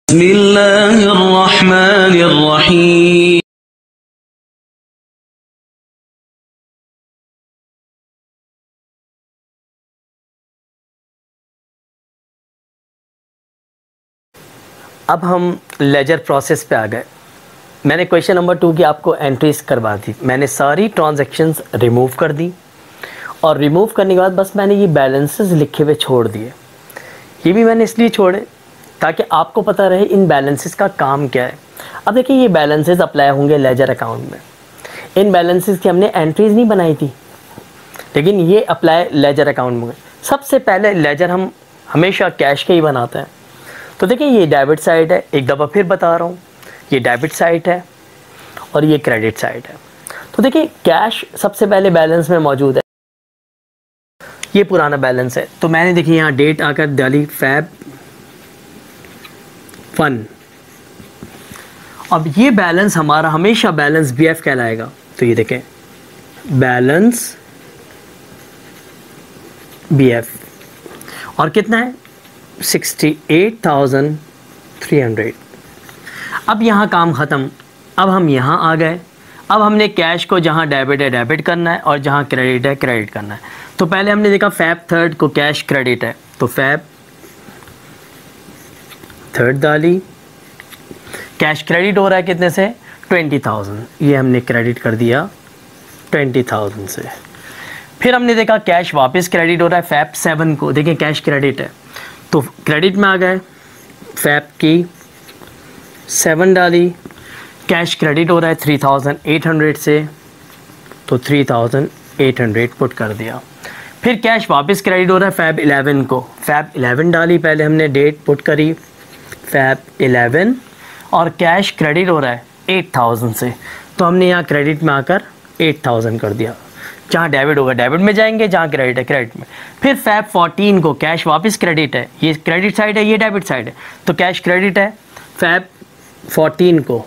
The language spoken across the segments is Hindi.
बिस्मिल्लाहिर्रहमानिर्रहीम। अब हम लेजर प्रोसेस पे आ गए। मैंने क्वेश्चन नंबर 2 की आपको एंट्रीज करवा दी। मैंने सारी ट्रांजैक्शंस रिमूव कर दी और रिमूव करने के बाद बस मैंने ये बैलेंसेस लिखे हुए छोड़ दिए। ये भी मैंने इसलिए छोड़े ताकि आपको पता रहे इन बैलेंसेस का काम क्या है। अब देखिए, ये बैलेंसेस अप्लाई होंगे लेजर अकाउंट में। इन बैलेंसेस की हमने एंट्रीज नहीं बनाई थी, लेकिन ये अप्लाई लेजर अकाउंट में। सबसे पहले लेजर हम हमेशा कैश के ही बनाते हैं। तो देखिए, ये डेबिट साइड है, एक दफ़ा फिर बता रहा हूँ, ये डेबिट साइड है और ये क्रेडिट साइड है। तो देखिए, कैश सबसे पहले बैलेंस में मौजूद है। ये पुराना बैलेंस है, तो मैंने देखिए यहाँ डेट आकर डाली Feb 1। अब ये बैलेंस हमारा हमेशा बैलेंस BF कहलाएगा। तो ये देखें, बैलेंस BF और कितना है 68,300। अब यहाँ काम ख़त्म। अब हम यहाँ आ गए। अब हमने कैश को जहाँ डेबिट है डेबिट करना है और जहाँ क्रेडिट है क्रेडिट करना है। तो पहले हमने देखा Feb 3 को कैश क्रेडिट है, तो Feb 3 डाली। कैश क्रेडिट हो रहा है कितने से 20,000, ये हमने क्रेडिट कर दिया 20,000 से। फिर हमने देखा कैश वापस क्रेडिट हो रहा है Feb 7 को। देखिए कैश क्रेडिट है तो क्रेडिट में आ गए, Feb की 7 डाली। कैश क्रेडिट हो रहा है 3,800 से, तो 3,800 पुट कर दिया। फिर कैश वापस क्रेडिट हो रहा है Feb 11 को। Feb 11 डाली, पहले हमने डेट पुट करी Feb 11 और कैश क्रेडिट हो रहा है 8,000 से, तो हमने यहाँ क्रेडिट में आकर 8,000 कर दिया। जहाँ डेबिट होगा डेबिट में जाएंगे, जहाँ क्रेडिट है क्रेडिट में। फिर Feb 14 को कैश वापस क्रेडिट है, ये क्रेडिट साइड है ये डेबिट साइड है, तो कैश क्रेडिट है Feb 14 को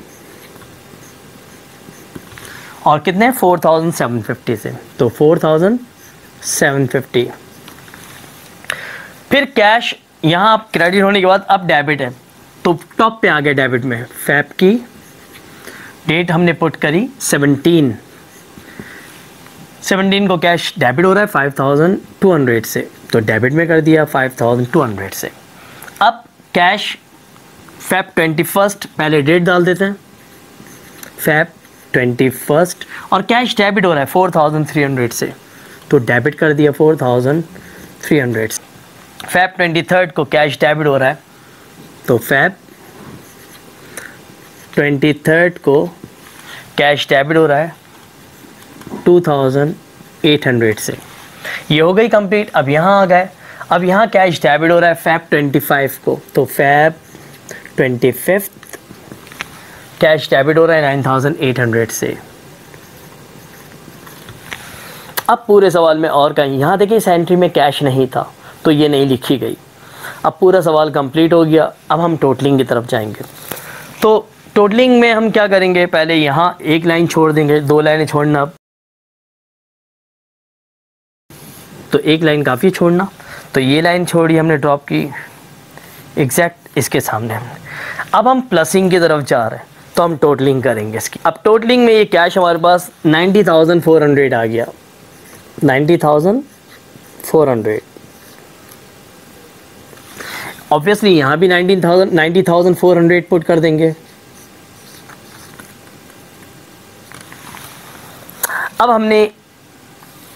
और कितने 4,750 से, तो 4,750। फिर कैश यहाँ आप क्रेडिट होने के बाद अब डेबिट है, तो टॉप पे आ गए डेबिट में। Feb की डेट हमने पुट करी 17 को कैश डेबिट हो रहा है 5,200 से, तो डेबिट में कर दिया 5,200 से। अब कैश Feb 21 पहले डेट डाल देते हैं Feb 21 और कैश डेबिट हो रहा है 4,300 से, तो डेबिट कर दिया 4,300 से। Feb 23 को कैश डेबिट हो रहा है, तो Feb 23 को कैश डेबिट हो रहा है 2,800 से। ये हो गई कंप्लीट। अब यहाँ आ गए। अब यहाँ कैश डेबिट हो रहा है Feb 25 को, तो Feb 25 कैश डेबिट हो रहा है 9,800 से। अब पूरे सवाल में और कहीं, यहाँ देखिए इस एंट्री में कैश नहीं था तो ये नहीं लिखी गई। अब पूरा सवाल कंप्लीट हो गया। अब हम टोटलिंग की तरफ जाएंगे। तो टोटलिंग में हम क्या करेंगे, पहले यहाँ एक लाइन छोड़ देंगे, 2 लाइनें छोड़ना। अब तो एक लाइन काफ़ी छोड़ना, तो ये लाइन छोड़ी हमने ड्रॉप की एग्जैक्ट इसके सामने हमने। अब हम प्लसिंग की तरफ जा रहे हैं, तो हम टोटलिंग करेंगे इसकी। अब टोटलिंग में ये कैश हमारे पास 90,400 आ गया, 90,400। ऑब्वियसली यहाँ भी 90,400 पुट कर देंगे। अब हमने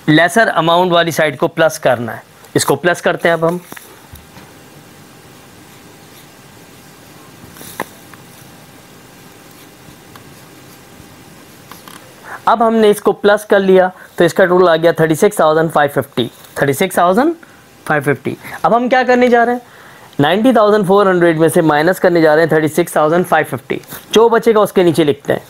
लेसर अमाउंट वाली साइड को प्लस करना है, इसको प्लस करते हैं। अब हमने इसको प्लस कर लिया, तो इसका टोटल आ गया 36,550, 36,550। अब हम क्या करने जा रहे हैं, 90,400 में से माइनस करने जा रहे हैं 36,550। जो बचेगा उसके नीचे लिखते हैं।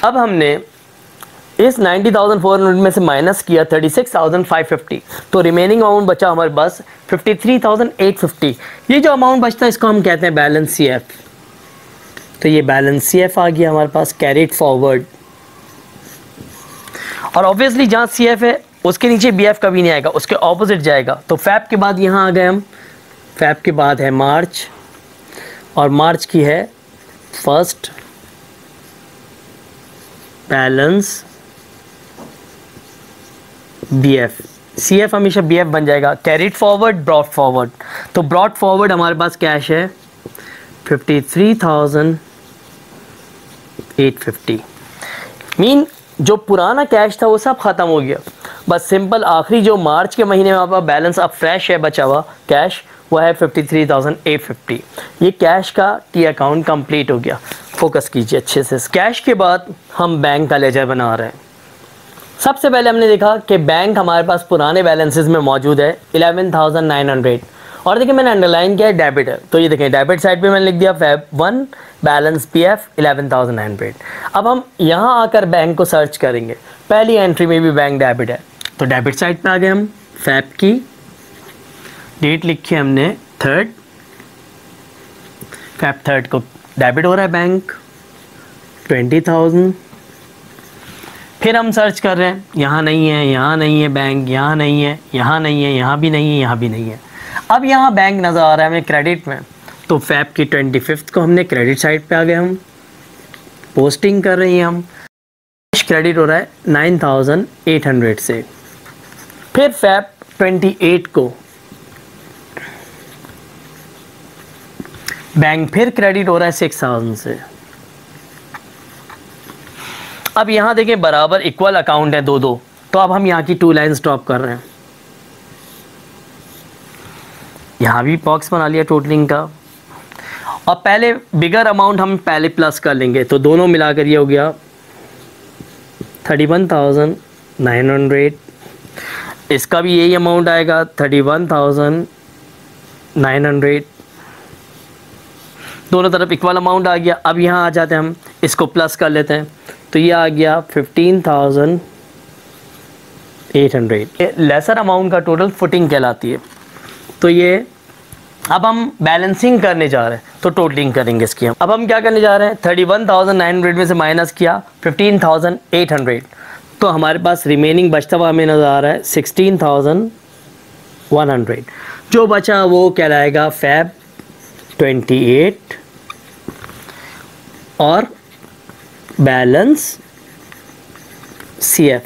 अब हमने इस 90,400 में से माइनस किया 36,550, तो रिमेनिंग अमाउंट बचा हमारे पास 53,850। ये जो अमाउंट बचता है इसको हम कहते हैं बैलेंस CF। तो ये बैलेंस CF आ गया हमारे पास, कैरिड फॉरवर्ड। और ऑब्वियसली जहाँ CF है उसके नीचे BF कभी नहीं आएगा, उसके ऑपोजिट जाएगा। तो फैब के बाद यहाँ आ गए हम, फैब के बाद है मार्च, और मार्च की है फर्स्ट बैलेंस BF। CF हमेशा BF बन जाएगा, कैरिड फॉरवर्ड, ब्रॉट फॉरवर्ड। तो ब्रॉट फॉरवर्ड हमारे पास कैश है 53,850। मीन जो पुराना कैश था वो सब ख़त्म हो गया, बस सिंपल आखिरी जो मार्च के महीने में आपका बैलेंस अब फ्रेश है बचा हुआ कैश, वो है 53,850। ये कैश का टी अकाउंट कंप्लीट हो गया। फोकस कीजिए अच्छे से। कैश के बाद हम बैंक का लेजर बना रहे हैं। सबसे पहले हमने देखा कि बैंक हमारे पास पुराने बैलेंसेस में मौजूद है 11,900, और देखिए मैंने अंडरलाइन किया है डेबिट है। तो ये देखें डेबिट साइड पे मैंने लिख दिया Feb 1 बैलेंस BF 11,900। अब हम यहाँ आकर बैंक को सर्च करेंगे, पहली एंट्री में भी बैंक डेबिट है, तो डेबिट साइड पे आ गए हम। Feb की डेट लिखी हमने 3rd, Feb 3rd को डेबिट हो रहा है बैंक 20,000। फिर हम सर्च कर रहे हैं, यहाँ नहीं है, यहाँ नहीं है बैंक, यहाँ नहीं है, यहाँ नहीं है, यहाँ भी नहीं है, यहाँ भी नहीं है। अब यहाँ बैंक नज़र आ रहा है हमें क्रेडिट में, तो फैब की 25 को हमने क्रेडिट साइड पे आ गए हम, पोस्टिंग कर रही हैं हम। क्रेडिट हो रहा है 9,800 से। फिर फैब 28 को बैंक फिर क्रेडिट हो रहा है 6,000 से। अब यहाँ देखें बराबर इक्वल अकाउंट है दो, तो अब हम यहाँ की 2 लाइन्स ड्रॉप कर रहे हैं। यहाँ भी बॉक्स बना लिया टोटलिंग का, और पहले बिगर अमाउंट हम पहले प्लस कर लेंगे, तो दोनों मिलाकर ये हो गया 31,900। इसका भी यही अमाउंट आएगा 31,900। दोनों तरफ इक्वल अमाउंट आ गया। अब यहाँ आ जाते हैं हम, इसको प्लस कर लेते हैं, तो ये आ गया 15,800। लेसर अमाउंट का टोटल फुटिंग कहलाती है। तो ये अब हम बैलेंसिंग करने जा रहे हैं, तो टोटलिंग करेंगे इसकी हम। अब हम क्या करने जा रहे हैं, 31,900 में से माइनस किया 15,800, तो हमारे पास रिमेनिंग बचता हुआ हमें नज़र आ रहा है 16,100। जो बचा वो कहलाएगा फैब 28 और बैलेंस CF।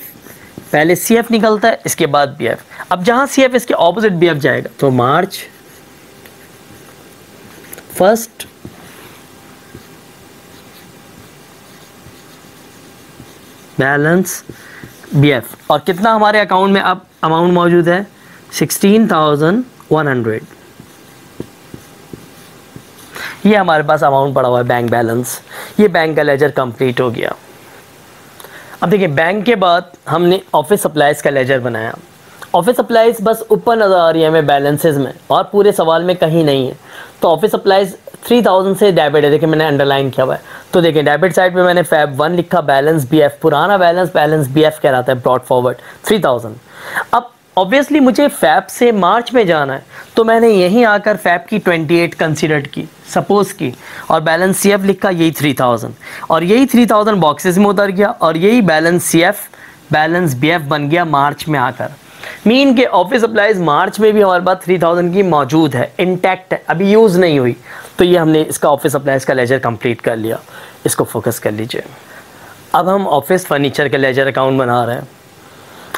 पहले CF निकलता है, इसके बाद BF। अब जहाँ CF इसके ऑपोजिट BF जाएगा, तो मार्च 1 बैलेंस BF। और कितना हमारे अकाउंट में अब अमाउंट मौजूद है 16,100। ये हमारे पास अमाउंट पड़ा हुआ है बैंक बैलेंस। ये बैंक का लेजर कंप्लीट हो गया। अब देखिए बैंक के बाद हमने ऑफिस सप्लाइज का लेजर बनाया। ऑफिस सप्लाइज बस ऊपर नज़र आ रही है हमें बैलेंसेस में, और पूरे सवाल में कहीं नहीं है। तो ऑफिस सप्लाइज 3,000 से डेबिट है, देखिए मैंने अंडरलाइन किया हुआ है। तो देखिए डेबिट साइड पे मैंने फैब 1 लिखा, बैलेंस BF, पुराना बैलेंस BF कहलाता है, ब्रॉड फॉरवर्ड 3,000। अब ऑब्वियसली मुझे फैब से मार्च में जाना है, तो मैंने यहीं आकर फैब की 28 कंसीडर की, सपोज की, और बैलेंस CF लिखा, यही 3,000, और यही 3,000 बॉक्सेस में उतर गया, और यही बैलेंस CF बैलेंस BF बन गया मार्च में आकर। मीन के ऑफिस सप्लाइज मार्च में भी हमारे पास 3,000 की मौजूद है, इंटैक्ट है, अभी यूज़ नहीं हुई। तो ये हमने इसका ऑफिस सप्लाइज का लेजर कंप्लीट कर लिया। इसको फोकस कर लीजिए। अब हम ऑफिस फर्नीचर का लेजर अकाउंट बना रहे हैं।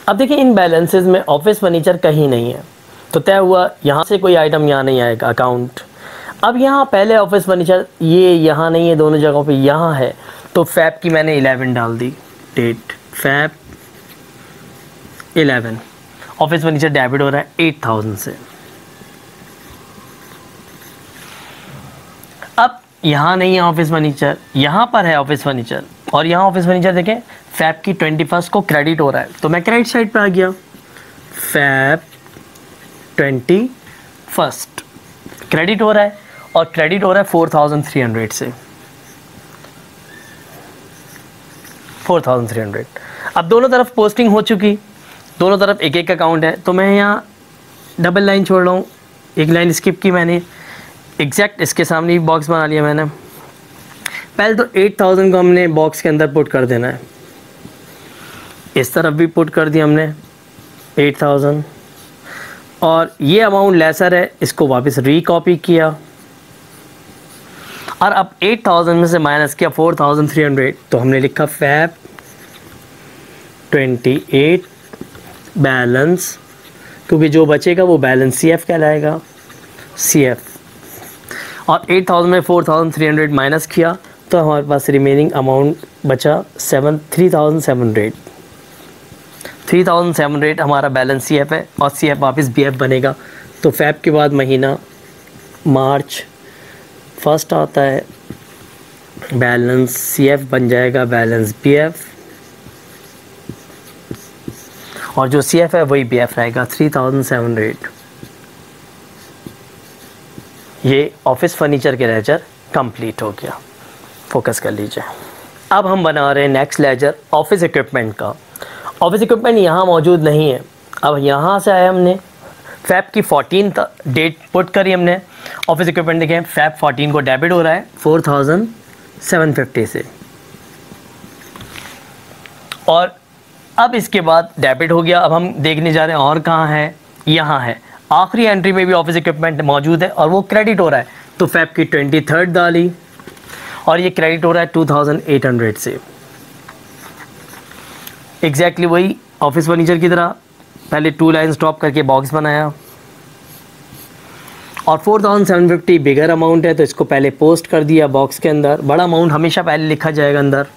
अब देखिए इन बैलेंसेस में ऑफिस फर्नीचर कहीं नहीं है, तो तय हुआ यहाँ से कोई आइटम यहाँ नहीं आएगा अकाउंट। अब यहाँ पहले ऑफिस फर्नीचर ये यहाँ नहीं है, दोनों जगहों पे यहाँ है, तो फैब की मैंने 11 डाल दी date, Feb 11। Office furniture debit हो रहा है 8,000 से। अब यहाँ नहीं है ऑफिस फर्नीचर, यहाँ पर है ऑफिस फर्नीचर, और यहाँ ऑफिस फर्नीचर देखें फैब की 21 को क्रेडिट हो रहा है, तो मैं क्रेडिट साइड पे आ गया। फैब 21 क्रेडिट हो रहा है, और क्रेडिट हो रहा है 4,300 से। 4300। अब दोनों तरफ पोस्टिंग हो चुकी, दोनों तरफ एक एक अकाउंट है, तो मैं यहाँ डबल लाइन छोड़ रहा हूँ, एक लाइन स्किप की मैंने, एग्जैक्ट इसके सामने ही बॉक्स बना लिया मैंने। पहले तो 8000 को हमने बॉक्स के अंदर पुट कर देना है, इस तरफ भी पुट कर दिया हमने 8000, और ये अमाउंट लेसर है, इसको वापस रीकॉपी किया, और अब 8000 में से माइनस किया 4300, तो हमने लिखा फैब 28 बैलेंस, क्योंकि जो बचेगा वो बैलेंस CF कहलाएगा, CF। और 8000 में 4300 माइनस किया तो हमारे पास रिमेनिंग अमाउंट बचा 3700। 3700 हमारा बैलेंस CF है, और CF वापस BF बनेगा। तो फैब के बाद महीना मार्च फर्स्ट आता है, बैलेंस CF बन जाएगा बैलेंस BF, और जो CF है वही BF रहेगा 3700। ये ऑफिस फर्नीचर के लेजर कंप्लीट हो गया। फोकस कर लीजिए। अब हम बना रहे हैं नेक्स्ट लेजर ऑफिस इक्विपमेंट का। ऑफिस इक्विपमेंट यहाँ मौजूद नहीं है। अब यहाँ से आया हमने फैब की 14 डेट पुट करी हमने। ऑफिस इक्विपमेंट देखें, फैब 14 को डेबिट हो रहा है 4750 से, और अब इसके बाद डेबिट हो गया। अब हम देखने जा रहे हैं और कहाँ है, यहाँ है। आखिरी एंट्री में भी ऑफिस इक्विपमेंट मौजूद है और वो क्रेडिट हो रहा है, तो फैब की 23 डाली और ये क्रेडिट हो रहा है 2800 से। एग्जैक्टली वही ऑफिस फर्नीचर की तरह पहले 2 लाइन्स ड्रॉप करके बॉक्स बनाया, और 4750 बिगर अमाउंट है तो इसको पहले पोस्ट कर दिया बॉक्स के अंदर। बड़ा अमाउंट हमेशा पहले लिखा जाएगा अंदर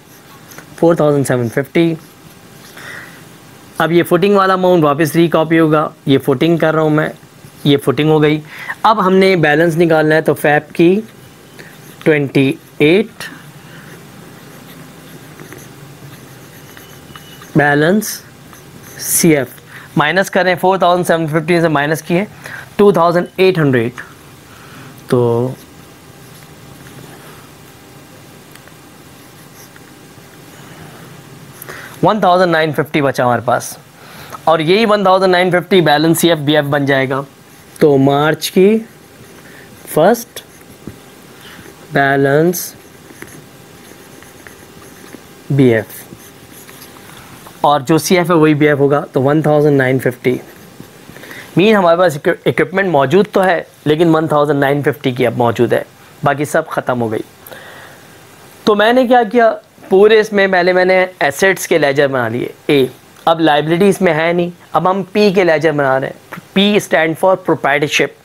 4750। अब ये फुटिंग वाला अमाउंट वापस रीकॉपी होगा, ये फुटिंग कर रहा हूँ मैं, ये फुटिंग हो गई। अब हमने बैलेंस निकालना है, तो फैब की 28 बैलेंस CF माइनस करें, 4750 से माइनस किए 2800, तो 1950 बचा हमारे पास, और यही 1950 बैलेंस CF BF बन जाएगा। तो मार्च की फर्स्ट बैलेंस BF, और जो CF है वही BF होगा, तो 1950। मीन हमारे पास इक्विपमेंट मौजूद तो है लेकिन 1950 की अब मौजूद है, बाकी सब ख़त्म हो गई। तो मैंने क्या किया, पूरे इसमें पहले मैंने एसेट्स के लेजर बना लिए A। अब लाइबिलिटी इसमें है नहीं, अब हम P के लेजर बना रहे हैं। P स्टैंड फॉर प्रोप्राइटरशिप,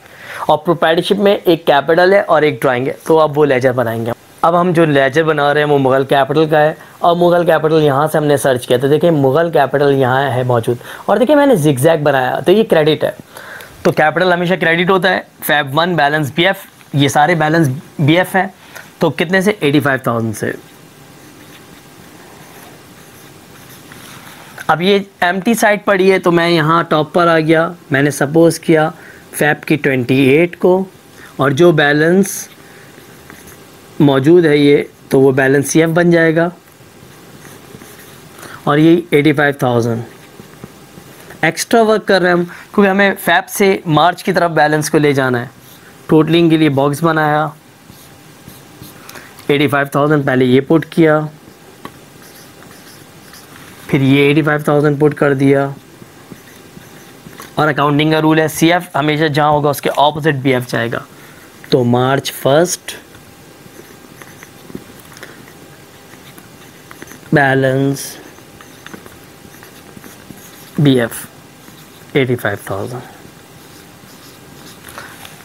और प्रोप्राइटरशिप में एक कैपिटल है और एक ड्राइंग है, तो अब वो लेजर बनाएंगे। अब हम जो लेजर बना रहे हैं वो मुग़ल कैपिटल का है, और मुग़ल कैपिटल यहाँ से हमने सर्च किया तो देखिए मुग़ल कैपिटल यहाँ है मौजूद, और देखिए मैंने जिगजैग बनाया तो ये क्रेडिट है। तो कैपिटल हमेशा क्रेडिट होता है। फैब 1 बैलेंस BF, ये सारे बैलेंस BF हैं, तो कितने से 85,000 से। अब ये एम्प्टी साइड पड़ी है तो मैं यहाँ टॉप पर आ गया, मैंने सपोज़ किया फैब की 28 को, और जो बैलेंस मौजूद है ये, तो वो बैलेंस CF बन जाएगा, और ये 85,000 एक्स्ट्रा वर्क कर रहे हैं हम, क्योंकि हमें फैब से मार्च की तरफ बैलेंस को ले जाना है। टोटलिंग के लिए बॉक्स बनाया, 85,000 पहले ये पुट किया, फिर ये 85,000 पुट कर दिया, और अकाउंटिंग का रूल है CF हमेशा जहाँ होगा उसके ऑपोजिट BF जाएगा। तो मार्च फर्स्ट बैलेंस BF 85,000,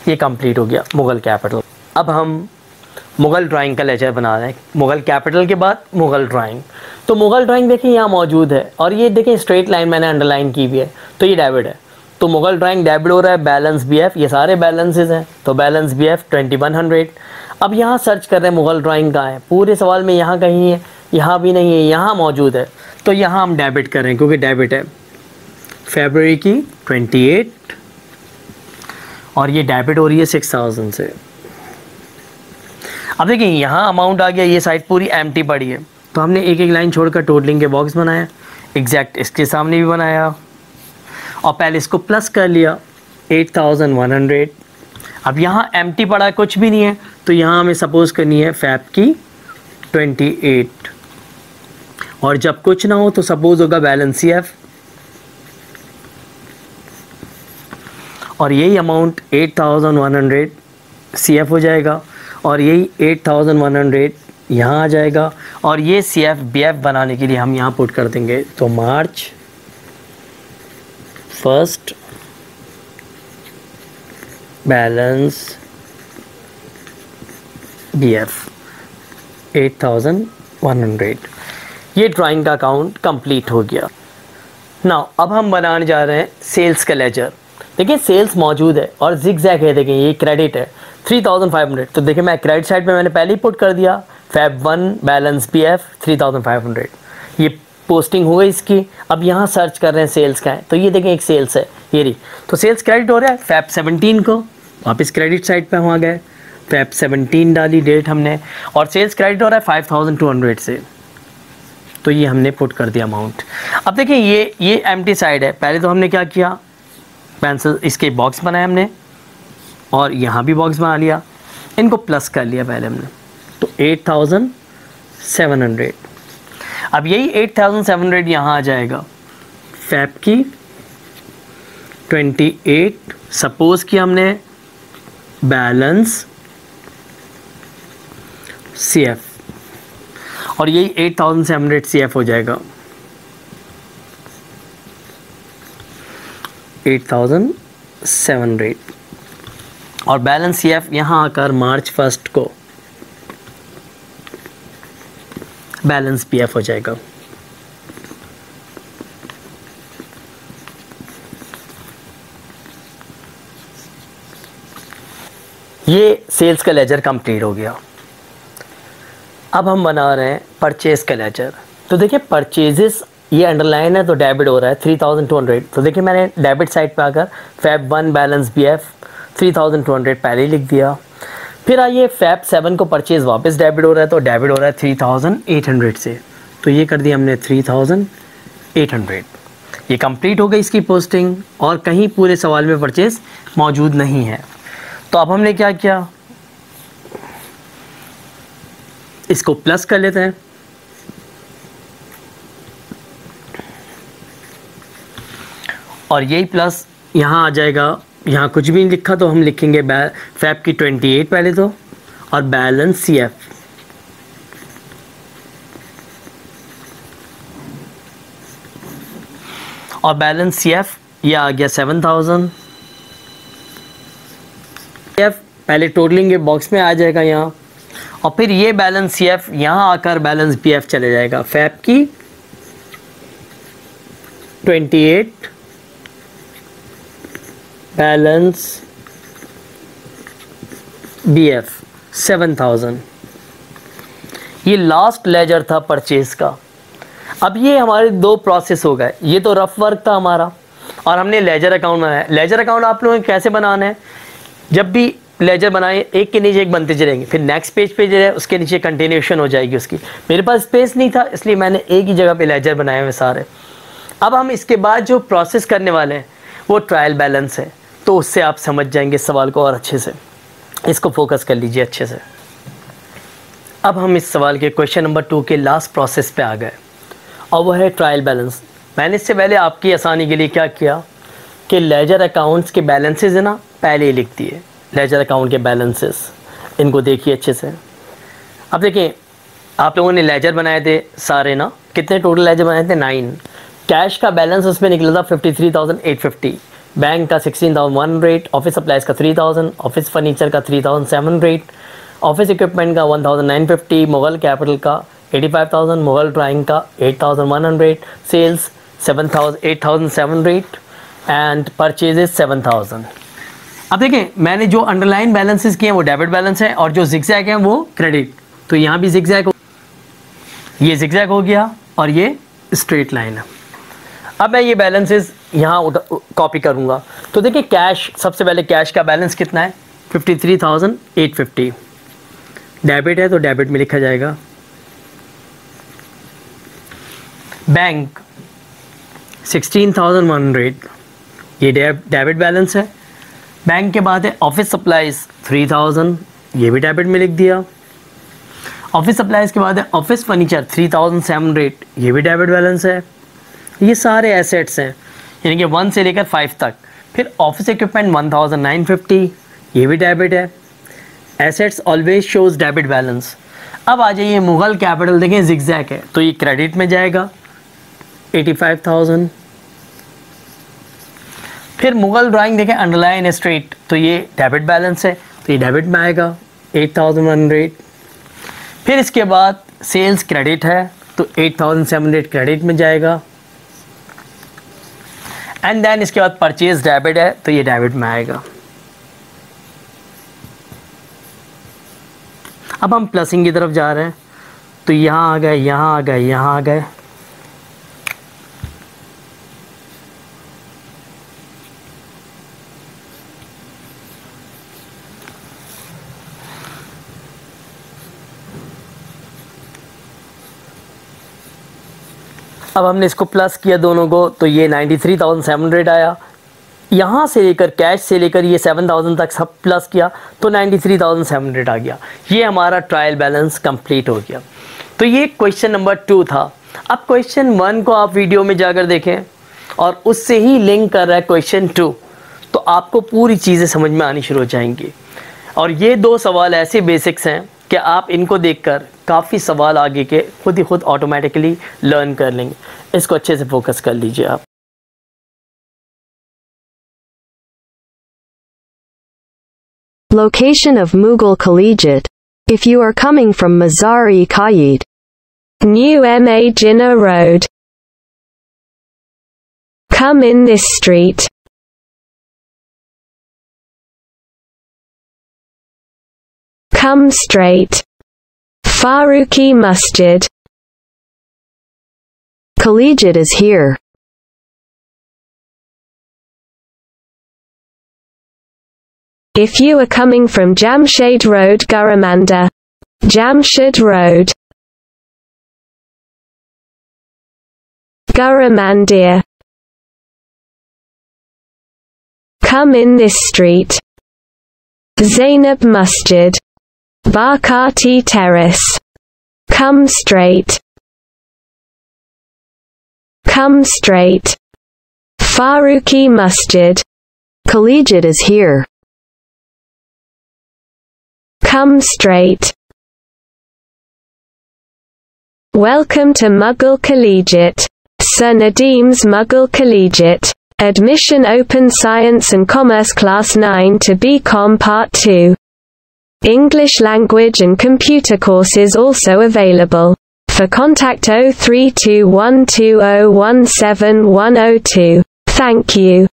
ये कंप्लीट हो गया मुग़ल कैपिटल। अब हम मुग़ल ड्राइंग का लेजर बना रहे हैं। मुग़ल कैपिटल के बाद मुग़ल ड्राइंग, तो मुग़ल ड्राइंग देखिए यहाँ मौजूद है, और ये देखिए स्ट्रेट लाइन मैंने अंडरलाइन की भी है, तो ये डेबिट है। तो मुग़ल ड्राइंग डेबिट हो रहा है, बैलेंस BF, ये सारे बैलेंसेस हैं, तो बैलेंस BF 2100। अब यहाँ सर्च कर रहे हैं मुग़ल ड्राइंग कहाँ है, पूरे सवाल में यहाँ कहीं है, यहाँ भी नहीं है, यहाँ मौजूद है, तो यहाँ हम डेबिट करें क्योंकि डेबिट है। फरवरी की 28, और ये डेबिट हो रही है 6000 से। अब देखिए यहाँ अमाउंट आ गया, ये साइड पूरी एम्प्टी पड़ी है, तो हमने एक एक लाइन छोड़कर टोटलिंग के बॉक्स बनाया, एग्जैक्ट इसके सामने भी बनाया और पहले इसको प्लस कर लिया 8100। अब यहाँ एम्प्टी पड़ा है, कुछ भी नहीं है, तो यहाँ हमें सपोज करनी है फैब की 28 और जब कुछ ना हो तो सपोज होगा बैलेंस सीएफ और यही अमाउंट 8100 सीएफ हो जाएगा और यही 8100 यहाँ आ जाएगा और ये सीएफ बीएफ बनाने के लिए हम यहाँ पुट कर देंगे। तो मार्च 1 बैलेंस बीएफ 8100। ये ड्राइंग का अकाउंट कंप्लीट हो गया। नाउ अब हम बनाने जा रहे हैं सेल्स का लेजर। देखिए सेल्स मौजूद है और जिगजैग है, देखिए ये क्रेडिट है 3500। तो देखिए मैं क्रेडिट साइड पे मैंने पहले ही पुट कर दिया फैब 1 बैलेंस बीएफ 3500, ये पोस्टिंग हो गई इसकी। अब यहाँ सर्च कर रहे हैं सेल्स का है, तो ये देखें एक सेल्स है ये रही, तो सेल्स क्रेडिट हो रहा है फैब 17 को, वापस क्रेडिट साइड पे वहाँ गए फैब 17 डाली डेट हमने और सेल्स क्रेडिट हो रहा है 5200 से, तो ये हमने पुट कर दिया अमाउंट। अब देखिए ये एम्प्टी साइड है, पहले तो हमने क्या किया पेंसिल इसके बॉक्स बनाए हमने और यहाँ भी बॉक्स बना लिया, इनको प्लस कर लिया पहले हमने, तो 8700। अब यही 8700 यहाँ आ जाएगा फैब की 28, सपोज कि हमने बैलेंस सीएफ और यही 8700 सीएफ हो जाएगा 8700 और बैलेंस सीएफ यहाँ आकर मार्च 1 को बैलेंस पीएफ हो जाएगा। ये सेल्स का लेजर कंप्लीट हो गया। अब हम बना रहे हैं परचेज का लेजर। तो देखिए परचेजेस ये अंडरलाइन है तो डेबिट हो रहा है 3200। तो देखिए मैंने डेबिट साइड पे आकर फैब 1 बैलेंस बीएफ 3200 पहले ही लिख दिया। फिर आइए फैब 7 को परचेज वापस डेबिट हो रहा है तो डेबिट हो रहा है 3800 से, तो ये कर दिया हमने 3800। ये कंप्लीट हो गई इसकी पोस्टिंग और कहीं पूरे सवाल में परचेज मौजूद नहीं है। तो अब हमने क्या किया, इसको प्लस कर लेते हैं और यही प्लस यहाँ आ जाएगा। यहाँ कुछ भी नहीं लिखा तो हम लिखेंगे फैब की 28 पहले तो और बैलेंस सीएफ और बैलेंस सीएफ ये आ गया 7000। सीएफ पहले टोटलिंग के बॉक्स में आ जाएगा यहाँ और फिर ये बैलेंस सीएफ यहाँ आकर बैलेंस बीएफ चले जाएगा फैब की 28 बैलेंस बीएफ 7000। ये लास्ट लेजर था परचेज का। अब ये हमारे दो प्रोसेस हो गए, ये तो रफ वर्क था हमारा और हमने लेजर अकाउंट बनाया। लेजर अकाउंट आप लोगों को कैसे बनाना है, जब भी लेजर बनाए एक के नीचे एक बनते चलेंगे, फिर नेक्स्ट पेज पे जो है उसके नीचे कंटिन्यूशन हो जाएगी उसकी। मेरे पास स्पेस नहीं था इसलिए मैंने एक ही जगह पे लेजर बनाए हुए सारे। अब हम इसके बाद जो प्रोसेस करने वाले हैं वो ट्रायल बैलेंस है, तो उससे आप समझ जाएंगे इस सवाल को और अच्छे से। इसको फोकस कर लीजिए अच्छे से। अब हम इस सवाल के क्वेश्चन नंबर 2 के लास्ट प्रोसेस पे आ गए और वह है ट्रायल बैलेंस। मैंने इससे पहले आपकी आसानी के लिए क्या किया कि लेजर अकाउंट्स के बैलेंसेस है ना पहले ही लिख दिए, लेजर अकाउंट के बैलेंसेस, इनको देखिए अच्छे से। अब देखिए आप लोगों ने लेजर बनाए थे सारे ना, कितने टोटल लेजर बनाए थे 9। कैश का बैलेंस उसमें निकला था 53,850, बैंक का 16,100, ऑफिस सप्लाइज का 3,000, ऑफिस फर्नीचर का 3,700, ऑफिस इक्विपमेंट का 1,950, मुगल कैपिटल का 85,000, मुगल ड्राइंग का 8,100, सेल्स 8,700 एंड परचेजेस 7,000। अब देखें मैंने जो अंडरलाइन बैलेंसेस किए हैं वो डेबिट बैलेंस है और जो जिगजैग हैं वो क्रेडिट। तो यहाँ भी जिगजैग हो, ये जिगजैग हो गया और ये स्ट्रेट लाइन है। अब मैं ये बैलेंसेस यहाँ कॉपी करूँगा। तो देखिए कैश, सबसे पहले कैश का बैलेंस कितना है 53,850। डेबिट है तो डेबिट में लिखा जाएगा बैंक 16,100, ये डेबिट बैलेंस है। बैंक के बाद है ऑफिस सप्लाइज 3,000, ये भी डेबिट में लिख दिया। ऑफिस सप्लाइज के बाद है ऑफिस फर्नीचर 3,700, ये भी डेबिट बैलेंस है। ये सारे एसेट्स हैं, यानी कि 1 से लेकर 5 तक। फिर ऑफिस इक्विपमेंट 1,950, ये भी डेबिट है। Assets always shows debit balance. अब आ जाइए मुगल कैपिटल, देखें जिगजैग है तो ये क्रेडिट में जाएगा 85,000। फिर मुगल ड्राइंग देखें अंडरलाइन स्ट्रीट, तो ये डेबिट बैलेंस है तो ये डेबिट में आएगा 8,100। फिर इसके बाद सेल्स क्रेडिट है तो 8,700 क्रेडिट में जाएगा। एंड देन इसके बाद परचेज डेबिट है तो ये डेबिट में आएगा। अब हम प्लसिंग की तरफ जा रहे हैं, तो यहाँ आ गए, यहाँ आ गए, यहाँ आ गए। अब हमने इसको प्लस किया दोनों को, तो ये 93,700 आया। यहाँ से लेकर कैश से लेकर ये 7,000 तक सब प्लस किया तो 93,700 आ गया। ये हमारा ट्रायल बैलेंस कंप्लीट हो गया। तो ये क्वेश्चन नंबर 2 था। अब क्वेश्चन 1 को आप वीडियो में जाकर देखें और उससे ही लिंक कर रहा है क्वेश्चन 2, तो आपको पूरी चीज़ें समझ में आनी शुरू हो जाएंगी। और ये 2 सवाल ऐसे बेसिक्स हैं कि आप इनको देखकर काफ़ी सवाल आगे के खुद ही खुद ऑटोमेटिकली लर्न कर लेंगे। इसको अच्छे से फोकस कर लीजिए आप। Location of Mughal Collegiate. If you are coming from Mazar-e-Qaid, New Ma Jinnah Road, come in this street. Come straight. Farooqi Masjid. Collegiate is here. If you are coming from Jamshed Road, Garamanda, Jamshed Road, Garamandir, come in this street. Zainab Masjid, Barkati Terrace, come straight. Come straight. Farooqi Masjid. Collegiate is here. Come straight. Welcome to Mughal Collegiate. Sir Nadim's Mughal Collegiate. Admission open Science and Commerce Class 9 to BCom Part 2. English language and computer courses also available. For contact 032120171102. Thank you.